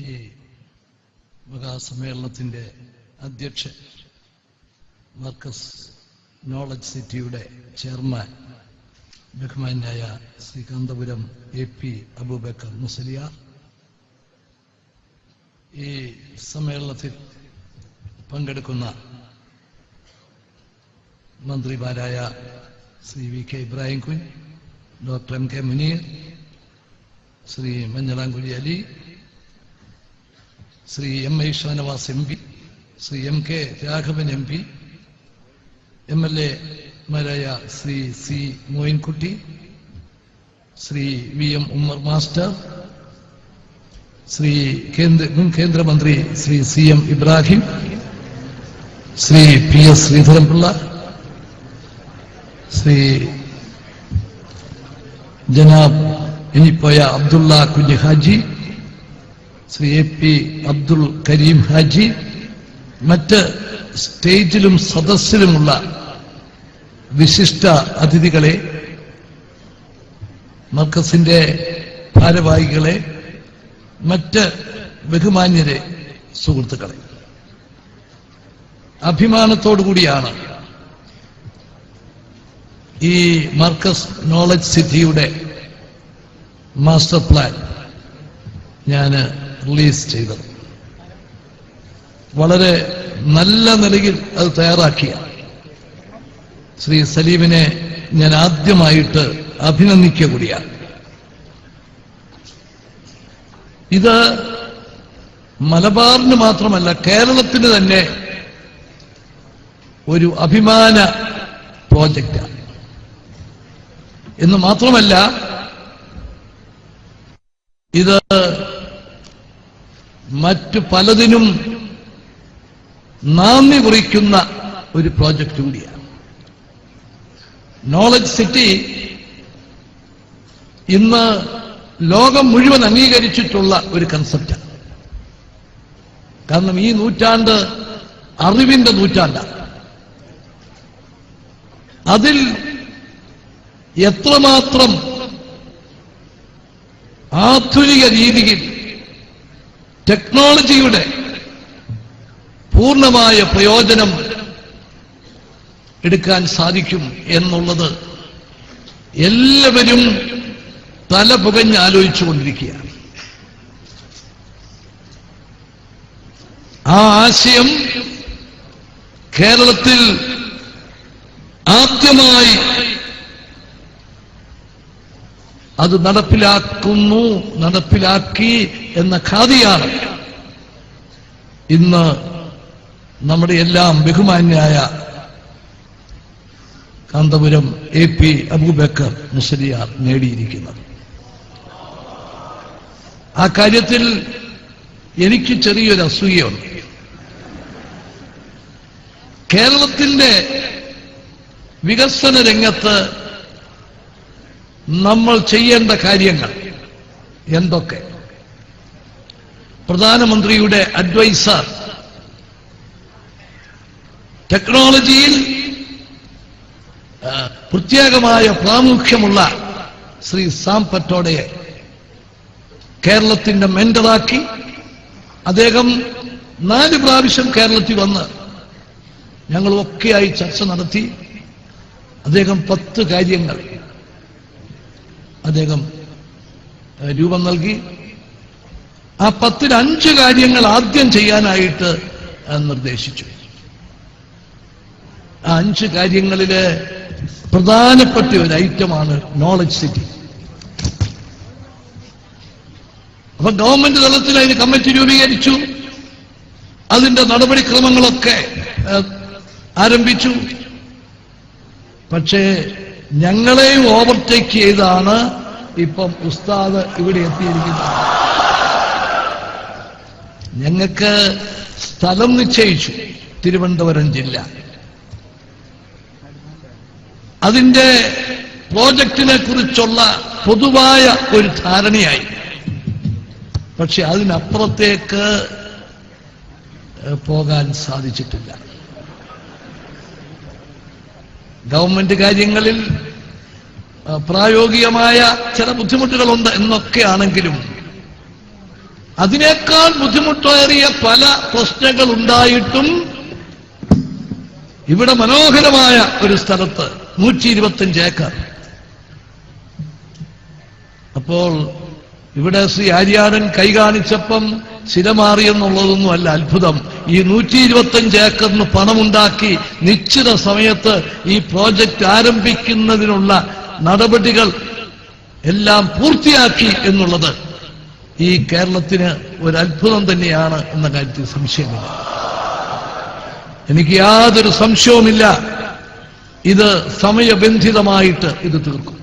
ഈ മഹാസമ്മേളനത്തിൻ്റെ അധ്യക്ഷൻ, മർക്കസ് നോളജ് സിറ്റിയുടെ ചെയർമാൻ ബഹുമാന്യായ ശ്രീ കാന്തപുരം AP അബൂബക്കർ മുസ്ലിയാർ, ഈ സമ്മേളനത്തിൽ പങ്കെടുക്കുന്ന മന്ത്രിമാരായ Shri VK Ibrahim Kunju, doctor MK Muneer, Shri Manjalamkuzhi Ali, Shri MI Shanavas MP, Shri MK Raghavan MP, MLA മാരായ Shri C Moyinkutty, Shri VM Ummer master, Shri മുൻ കേന്ദ്രമന്ത്രി ശ്രീ CM ഇബ്രാഹിം, ശ്രീ PS ശ്രീധരൻപിള്ള, ശ്രീ ജനാബ് ഇനിപ്പോയ അബ്ദുള്ള കുഞ്ഞ് ഹാജി, ശ്രീ AP അബ്ദുൽ കരീം ഹാജി, മറ്റ് സ്റ്റേജിലും സദസ്സിലുമുള്ള വിശിഷ്ട അതിഥികളെ, മർക്കസിന്റെ ഭാരവാഹികളെ, മറ്റ് ബഹുമാന്യരെ, സുഹൃത്തുക്കളെ, അഭിമാനത്തോടുകൂടിയാണ് ഈ മർക്കസ് നോളജ് സിറ്റിയുടെ മാസ്റ്റർ പ്ലാൻ ഞാൻ റിലീസ് ചെയ്തത്. വളരെ നല്ല നിലയിൽ അത് തയ്യാറാക്കിയ ശ്രീ സലീമിനെ ഞാൻ ആദ്യമായിട്ട് അഭിനന്ദിക്കുക കൂടിയാണ്. ഇത് മലബാറിന് മാത്രമല്ല, കേരളത്തിന് തന്നെ ഒരു അഭിമാന പ്രോജക്റ്റാണ്. എന്ന് മാത്രമല്ല, ഇത് മറ്റു പലതിനും നാന്ദി കുറിക്കുന്ന ഒരു പ്രോജക്റ്റ് കൂടിയാണ്. നോളജ് സിറ്റി ഇന്ന് ലോകം മുഴുവൻ അംഗീകരിച്ചിട്ടുള്ള ഒരു കൺസെപ്റ്റാണ്. കാരണം ഈ നൂറ്റാണ്ട് അറിവിന്റെ നൂറ്റാണ്ടാണ്. അതിൽ എത്രമാത്രം ആധുനിക രീതിയിൽ ടെക്നോളജിയുടെ പൂർണ്ണമായ പ്രയോജനം എടുക്കാൻ സാധിക്കും എന്നുള്ളത് എല്ലാവരും തലപുകഞ്ഞ് ആലോചിച്ചുകൊണ്ടിരിക്കുകയാണ്. ആ ആശയം കേരളത്തിൽ ആദ്യമായി അത് നടപ്പിലാക്കി എന്ന ഖാദിയാണ് ഇന്ന് നമ്മുടെ എല്ലാം ബഹുമാന്യായ കാന്തപുരം AP അബൂബക്കർ മുസ്ലിയാർ നേടിയിരിക്കുന്നത്. ആ കാര്യത്തിൽ എനിക്ക് ചെറിയൊരു അസൂയയുണ്ട്. കേരളത്തിന്റെ വികസന രംഗത്ത് നമ്മൾ ചെയ്യേണ്ട കാര്യങ്ങൾ എന്തൊക്കെ? പ്രധാനമന്ത്രിയുടെ അഡ്വൈസർ, ടെക്നോളജിയിൽ പ്രത്യേകമായ പ്രാമുഖ്യമുള്ള ശ്രീ സാം പറ്റോഡയെ കേരളത്തിന്റെ മെന്ററാക്കി അദ്ദേഹം 4 പ്രാവശ്യം കേരളത്തിൽ വന്ന് ഞങ്ങളൊക്കെയായി ചർച്ച നടത്തി. അദ്ദേഹം 10 കാര്യങ്ങൾ അദ്ദേഹം രൂപം നൽകി. ആ 10-ൽ 5 കാര്യങ്ങൾ ആദ്യം ചെയ്യാനായിട്ട് നിർദ്ദേശിച്ചു. ആ 5 കാര്യങ്ങളില് പ്രധാനപ്പെട്ട ഒരു ഐറ്റമാണ് നോളജ് സിറ്റി. അപ്പൊ ഗവൺമെന്റ് തലത്തിൽ അതിന് കമ്മിറ്റി രൂപീകരിച്ചു. അതിന്റെ നടപടിക്രമങ്ങളൊക്കെ ആരംഭിച്ചു. പക്ഷേ ഞങ്ങളെയും ഓവർടേക്ക് ചെയ്താണ് ഇപ്പം ഉസ്താദ് ഇവിടെ എത്തിയിരിക്കുന്നത്. ഞങ്ങൾക്ക് സ്ഥലം നിശ്ചയിച്ചു, തിരുവനന്തപുരം ജില്ല. അതിന്റെ പ്രോജക്റ്റിനെ കുറിച്ചുള്ള പൊതുവായ ഒരു ധാരണയായി. പക്ഷെ അതിനപ്പുറത്തേക്ക് പോകാൻ സാധിച്ചിട്ടില്ല. ഗവൺമെന്റ് കാര്യങ്ങളിൽ പ്രായോഗികമായ ചില ബുദ്ധിമുട്ടുകളുണ്ട് എന്നൊക്കെയാണെങ്കിലും അതിനേക്കാൾ ബുദ്ധിമുട്ടേറിയ പല പ്രശ്നങ്ങൾ ഉണ്ടായിട്ടും ഇവിടെ മനോഹരമായ ഒരു സ്ഥലത്ത് 125 ഏക്കർ. അപ്പോൾ ഇവിടെ ശ്രീ ആര്യാടൻ കൈകാണിച്ചപ്പം സ്ഥിരമാറിയെന്നുള്ളതൊന്നും അല്ല അത്ഭുതം. ഈ 125 ഏക്കറിന് പണമുണ്ടാക്കി നിശ്ചിത സമയത്ത് ഈ പ്രോജക്റ്റ് ആരംഭിക്കുന്നതിനുള്ള നടപടികൾ എല്ലാം പൂർത്തിയാക്കി എന്നുള്ളത് ഈ കേരളത്തിന് ഒരു അത്ഭുതം തന്നെയാണ് എന്ന കാര്യത്തിൽ സംശയമില്ല. എനിക്ക് യാതൊരു സംശയവുമില്ല ഇത് സമയബന്ധിതമായിട്ട് ഇത് തീർക്കും.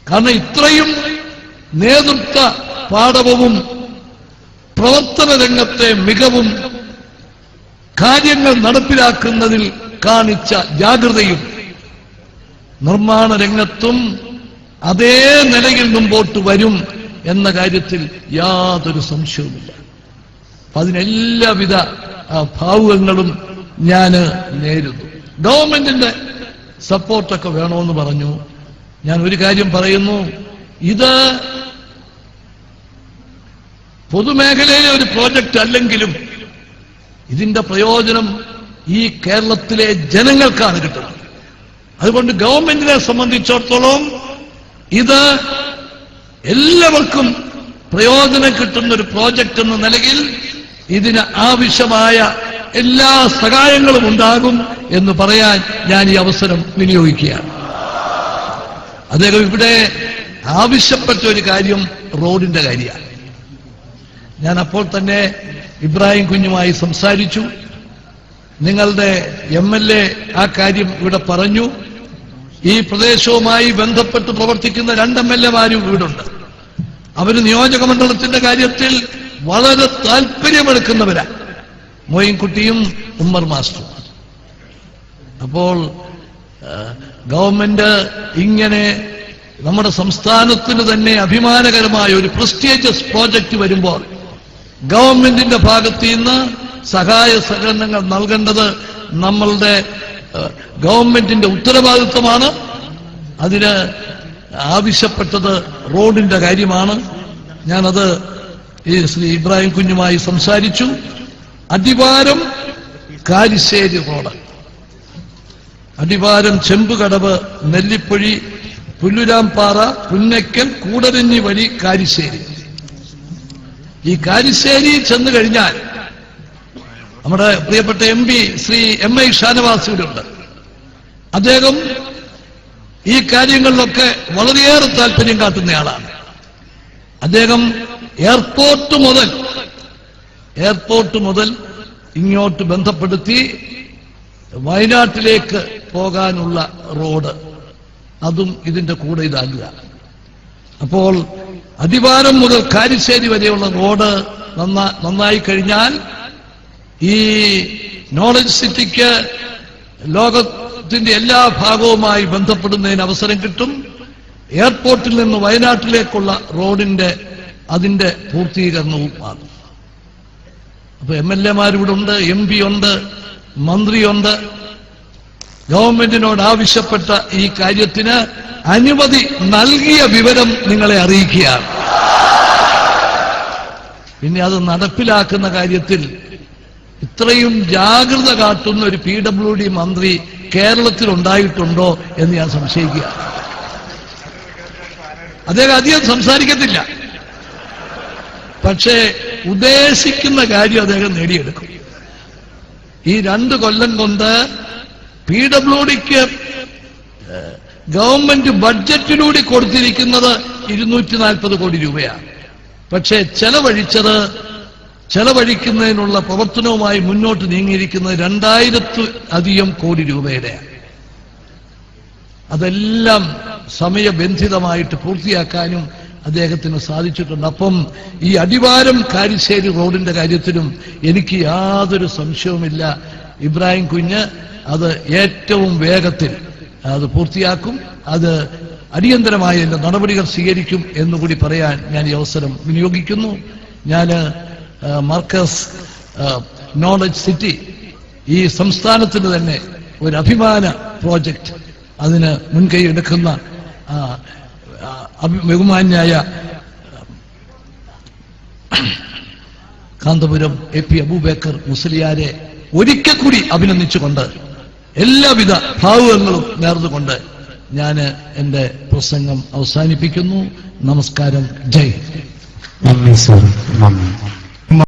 കാരണം ഇത്രയും നേതൃത്വ പാടവവും പ്രവർത്തന രംഗത്തെ മികവും കാര്യങ്ങൾ നടപ്പിലാക്കുന്നതിൽ കാണിച്ച ജാഗ്രതയും നിർമ്മാണ രംഗത്തും അതേ നിലയിൽ മുമ്പോട്ട് വരും എന്ന കാര്യത്തിൽ യാതൊരു സംശയവുമില്ല. അതിനെല്ലാവിധ ഭാവുകങ്ങളും ഞാൻ നേരുന്നു. ഗവൺമെന്റിന്റെ സപ്പോർട്ടൊക്കെ വേണമെന്ന് പറഞ്ഞു. ഞാൻ ഒരു കാര്യം പറയുന്നു, ഇത് പൊതുമേഖലയിലെ ഒരു പ്രോജക്റ്റ് അല്ലെങ്കിലും ഇതിന്റെ പ്രയോജനം ഈ കേരളത്തിലെ ജനങ്ങൾക്കാണ് കിട്ടുന്നത്. അതുകൊണ്ട് ഗവൺമെന്റിനെ സംബന്ധിച്ചിടത്തോളം ഇത് എല്ലാവർക്കും പ്രയോജനം കിട്ടുന്ന ഒരു പ്രോജക്റ്റ് എന്ന നിലയിൽ ഇതിന് ആവശ്യമായ എല്ലാ സഹായങ്ങളും ഉണ്ടാകും എന്ന് പറയാൻ ഞാൻ ഈ അവസരം വിനിയോഗിക്കുകയാണ്. അദ്ദേഹം ഇവിടെ ആവശ്യപ്പെട്ട ഒരു കാര്യം റോഡിന്റെ കാര്യമാണ്. ഞാൻ അപ്പോൾ തന്നെ ഇബ്രാഹിം കുഞ്ഞുമായി സംസാരിച്ചു. നിങ്ങളുടെ MLA ആ കാര്യം ഇവിടെ പറഞ്ഞു. ഈ പ്രദേശവുമായി ബന്ധപ്പെട്ട് പ്രവർത്തിക്കുന്ന 2 MLA-മാരും ഇവിടുണ്ട്. അവർ നിയോജക മണ്ഡലത്തിന്റെ കാര്യത്തിൽ വളരെ താല്പര്യമെടുക്കുന്നവരാ, മോയിൻകുട്ടിയും ഉമ്മർ മാസ്റ്ററും. അപ്പോൾ ഗവൺമെന്റ് ഇങ്ങനെ നമ്മുടെ സംസ്ഥാനത്തിന് തന്നെ അഭിമാനകരമായ ഒരു പ്രസ്റ്റീജിയസ് പ്രോജക്റ്റ് വരുമ്പോൾ ഗവൺമെന്റിന്റെ ഭാഗത്ത് നിന്ന് സഹായ സഹകരണങ്ങൾ നൽകേണ്ടത് നമ്മളുടെ ഗവൺമെന്റിന്റെ ഉത്തരവാദിത്വമാണ്. അതിന് ആവശ്യപ്പെട്ടത് റോഡിന്റെ കാര്യമാണ്. ഞാനത് ഈ ശ്രീ ഇബ്രാഹിം കുഞ്ഞുമായി സംസാരിച്ചു. അടിവാരം കാരിശ്ശേരി റോഡ്, അടിവാരം ചെമ്പുകടവ്, നെല്ലിപ്പൊഴി, പുല്ലുരാംപാറ, പുന്നയ്ക്കൽ, കൂടരഞ്ഞി വഴി കാരിശ്ശേരി. ഈ കാരിശ്ശേരി ചെന്നു കഴിഞ്ഞാൽ നമ്മുടെ പ്രിയപ്പെട്ട MP ശ്രീ MI ഷാനവാസ് ഇവിടെയുണ്ട്. അദ്ദേഹം ഈ കാര്യങ്ങളിലൊക്കെ വളരെയേറെ താല്പര്യം കാട്ടുന്നയാളാണ്. അദ്ദേഹം എയർപോർട്ട് മുതൽ ഇങ്ങോട്ട് ബന്ധപ്പെടുത്തി വയനാട്ടിലേക്ക് പോകാനുള്ള റോഡ്, അതും ഇതിന്റെ കൂടെ ഇതാകുക. അപ്പോൾ അടിവാരം മുതൽ കാരിശ്ശേരി വരെയുള്ള റോഡ് നന്നായി കഴിഞ്ഞാൽ ഈ നോളജ് സിറ്റിക്ക് ലോകത്തിന്റെ എല്ലാ ഭാഗവുമായി ബന്ധപ്പെടുന്നതിന് അവസരം കിട്ടും. എയർപോർട്ടിൽ നിന്ന് വയനാട്ടിലേക്കുള്ള റോഡിന്റെ അതിന്റെ പൂർത്തീകരണവും ആകും. അപ്പൊ MLA-മാരിവിടെ ഉണ്ട്, MP ഉണ്ട്, മന്ത്രിയുണ്ട്. ഗവൺമെന്റിനോട് ആവശ്യപ്പെട്ട ഈ കാര്യത്തിന് അനുമതി നൽകിയ വിവരം നിങ്ങളെ അറിയിക്കുകയാണ്. പിന്നെ അത് നടപ്പിലാക്കുന്ന കാര്യത്തിൽ ഇത്രയും ജാഗ്രത കാട്ടുന്ന ഒരു PWD മന്ത്രി കേരളത്തിൽ ഉണ്ടായിട്ടുണ്ടോ എന്ന് ഞാൻ സംശയിക്കുക. അദ്ദേഹം അധികം സംസാരിക്കത്തില്ല, പക്ഷേ ഉദ്ദേശിക്കുന്ന കാര്യം അദ്ദേഹം നേടിയെടുക്കും. ഈ 2 കൊല്ലം കൊണ്ട് PWDക്ക് ഗവൺമെന്റ് ബഡ്ജറ്റിലൂടെ കൊടുത്തിരിക്കുന്നത് 240 കോടി രൂപയാണ്. പക്ഷേ ചെലവഴിക്കുന്നതിനുള്ള പ്രവർത്തനവുമായി മുന്നോട്ട് നീങ്ങിയിരിക്കുന്നത് 2000-അധികം കോടി രൂപയുടെയാണ്. അതെല്ലാം സമയബന്ധിതമായിട്ട് പൂർത്തിയാക്കാനും അദ്ദേഹത്തിന് സാധിച്ചിട്ടുണ്ട്. അപ്പം ഈ അടിവാരം കാരിശ്ശേരി റോഡിന്റെ കാര്യത്തിലും എനിക്ക് യാതൊരു സംശയവുമില്ല, ഇബ്രാഹിം കുഞ്ഞ് അത് ഏറ്റവും വേഗത്തിൽ അത് പൂർത്തിയാക്കും. അത് അടിയന്തരമായ നടപടികൾ സ്വീകരിക്കും എന്നുകൂടി പറയാൻ ഞാൻ ഈ അവസരം വിനിയോഗിക്കുന്നു. ഞാൻ മർക്കസ് നോളജ് സിറ്റി ഈ സംസ്ഥാനത്തിന് തന്നെ ഒരു അഭിമാന പ്രോജക്റ്റ്, അതിന് മുൻകൈ എടുക്കുന്ന ബഹുമാന്യായ കാന്തപുരം AP അബൂബക്കർ മുസ്ലിയാരെ ഒരിക്കൽ കൂടി അഭിനന്ദിച്ചുകൊണ്ട് എല്ലാവിധ ഭാവുകങ്ങളും നേർന്നുകൊണ്ട് ഞാൻ എന്റെ പ്രസംഗം അവസാനിപ്പിക്കുന്നു. നമസ്കാരം. ജയ്. നന്ദി സർ. നന്ദി.